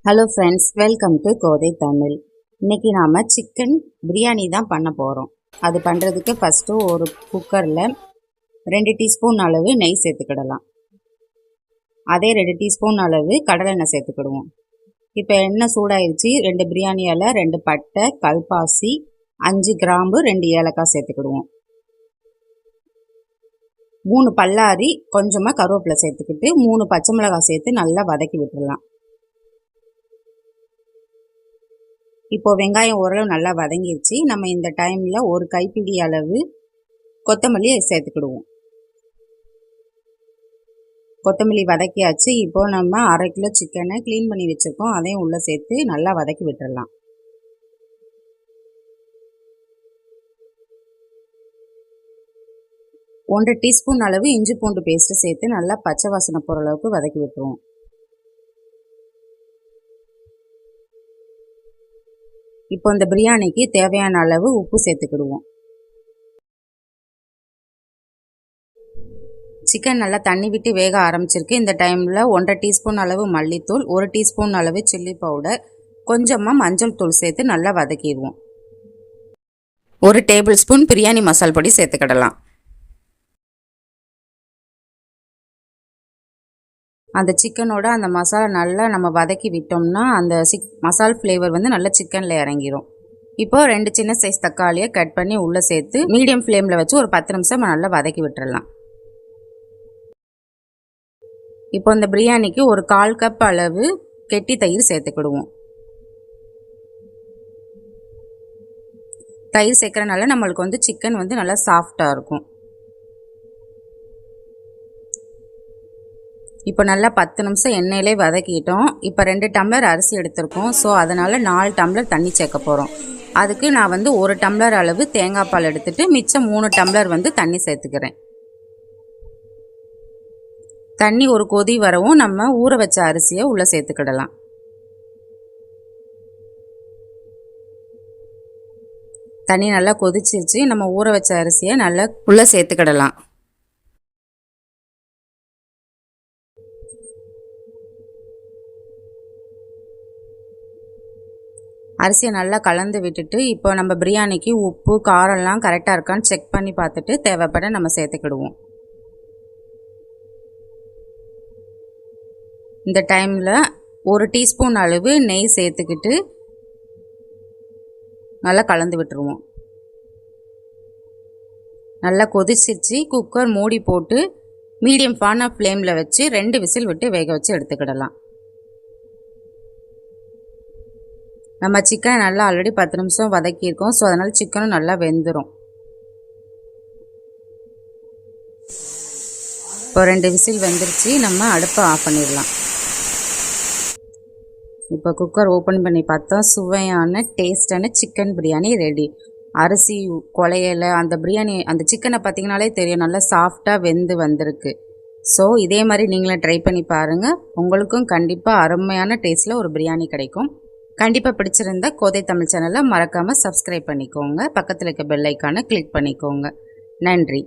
Hello friends, welcome to கோதை தமிழ். இன்றைக்கி நாம் chicken biryani தான் பண்ண போகிறோம். அது பண்ணுறதுக்கு ஃபஸ்ட்டு ஒரு குக்கரில் 2 டீஸ்பூன் அளவு நெய் சேர்த்துக்கிடலாம். அதே 2 டீஸ்பூன் அளவு கடலெண்ணெய் சேர்த்துக்கிடுவோம். இப்போ எண்ணெய் சூடாயிருச்சு. 2 பிரியாணி இலை, 2 பட்டை, கல்பாசி, 5 கிராம்பு, 2 ஏலக்காய் சேர்த்துக்கிடுவோம். 3 பல்லாரி, கொஞ்சமாக கருவேப்பிலை சேர்த்துக்கிட்டு 3 பச்சை மிளகாய் சேர்த்து நல்லா வதக்கி விட்டுடலாம். இப்போ வெங்காயம் ஓரளவு நல்லா வதங்கிடுச்சு. நம்ம இந்த டைமில் ஒரு கைப்பிடி அளவு கொத்தமல்லி சேர்த்துக்கிடுவோம். கொத்தமல்லி வதக்கியாச்சு. இப்போ நம்ம 1/2 கிலோ சிக்கனை க்ளீன் பண்ணி வச்சுருக்கோம். அதையும் உள்ளே சேர்த்து நல்லா வதக்கி விட்டுடலாம். ஒன்றரை டீஸ்பூன் அளவு இஞ்சி பூண்டு பேஸ்ட்டு சேர்த்து நல்லா பச்சை வாசனை போகிற அளவுக்கு வதக்கி விட்டுருவோம். இப்போ இந்த பிரியாணிக்கு தேவையான அளவு உப்பு சேர்த்துக்கிடுவோம். சிக்கன் நல்லா தண்ணி விட்டு வேக ஆரம்பிச்சிருக்கு. இந்த டைமில் 1/2 டீஸ்பூன் அளவு மல்லித்தூள், 1 டீஸ்பூன் அளவு சில்லி பவுடர், கொஞ்சமாக மஞ்சள் தூள் சேர்த்து நல்லா வதக்கிடுவோம். 1 டேபிள் ஸ்பூன் பிரியாணி மசால் பொடி சேர்த்துக்கிடலாம். அந்த சிக்கனோட அந்த மசாலா நல்லா நம்ம வதக்கி விட்டோம்னா அந்த மசால் ஃப்ளேவர் வந்து நல்லா சிக்கனில் இறங்கிடும். இப்போ 2 சின்ன சைஸ் தக்காளியை கட் பண்ணி உள்ளே சேர்த்து மீடியம் ஃப்ளேமில் வச்சு ஒரு 10 நிமிஷம் நல்லா வதக்கி விட்டுறலாம். இப்போ இந்த பிரியாணிக்கு ஒரு 1/4 கப் அளவு கெட்டி தயிர் சேர்த்துக்கிடுவோம். தயிர் சேர்க்கறனால நம்மளுக்கு வந்து சிக்கன் வந்து நல்லா சாஃப்டாக இருக்கும். இப்போ நல்லா 10 நிமிஷம் எண்ணெயிலே வதக்கிட்டோம். இப்போ 2 டம்ளர் அரிசி எடுத்திருக்கோம். ஸோ அதனால் 4 டம்ளர் தண்ணி சேர்க்க போகிறோம். அதுக்கு நான் வந்து 1 டம்ளர் அளவு தேங்காய் பால் எடுத்துகிட்டு மிச்சம் 3 டம்ளர் வந்து தண்ணி சேர்த்துக்கிறேன். தண்ணி ஒரு கொதி வரவும் நம்ம ஊற வச்ச அரிசியை உள்ளே சேர்த்துக்கிடலாம். தண்ணி நல்லா கொதிச்சிருச்சு. நம்ம ஊற வச்ச அரிசியை நல்லா உள்ளே சேர்த்துக்கிடலாம். அரிசியை நல்லா கலந்து விட்டுட்டு இப்போ நம்ம பிரியாணிக்கு உப்பு காரம்லாம் கரெக்டாக இருக்கான்னு செக் பண்ணி பார்த்துட்டு தேவைப்பட நம்ம சேர்த்துக்கிடுவோம். இந்த டைமில் 1 டீஸ்பூன் அளவு நெய் சேர்த்துக்கிட்டு நல்லா கலந்து விட்டுருவோம். நல்லா கொதிச்சிருச்சு. குக்கர் மூடி போட்டு மீடியம் ஃப்ளேமில் வச்சு 2 விசில் விட்டு வேக வச்சு எடுத்துக்கிடலாம். நம்ம சிக்கனை நல்லா ஆல்ரெடி 10 நிமிஷம் வதக்கியிருக்கோம். ஸோ அதனால் சிக்கனும் நல்லா வெந்துடும். இப்போ 2 விசில் வெந்துருச்சு. நம்ம அடுப்பை ஆஃப் பண்ணிடலாம். இப்போ குக்கர் ஓப்பன் பண்ணி பார்த்தா சுவையான டேஸ்டான சிக்கன் பிரியாணி ரெடி. அரிசி குழையலை அந்த பிரியாணி அந்த சிக்கனை பார்த்திங்கனாலே தெரியும் நல்லா சாஃப்டாக வெந்து வந்திருக்கு. ஸோ இதே மாதிரி நீங்களும் ட்ரை பண்ணி பாருங்கள். உங்களுக்கும் கண்டிப்பாக அருமையான டேஸ்ட்டில் ஒரு பிரியாணி கிடைக்கும். கண்டிப்பாக பிடிச்சிருந்தா கோதை தமிழ் சேனலை மறக்காமல் சப்ஸ்கிரைப் பண்ணிக்கோங்க. பக்கத்தில் இருக்க பெல் ஐக்கானை கிளிக் பண்ணிக்கோங்க. நன்றி.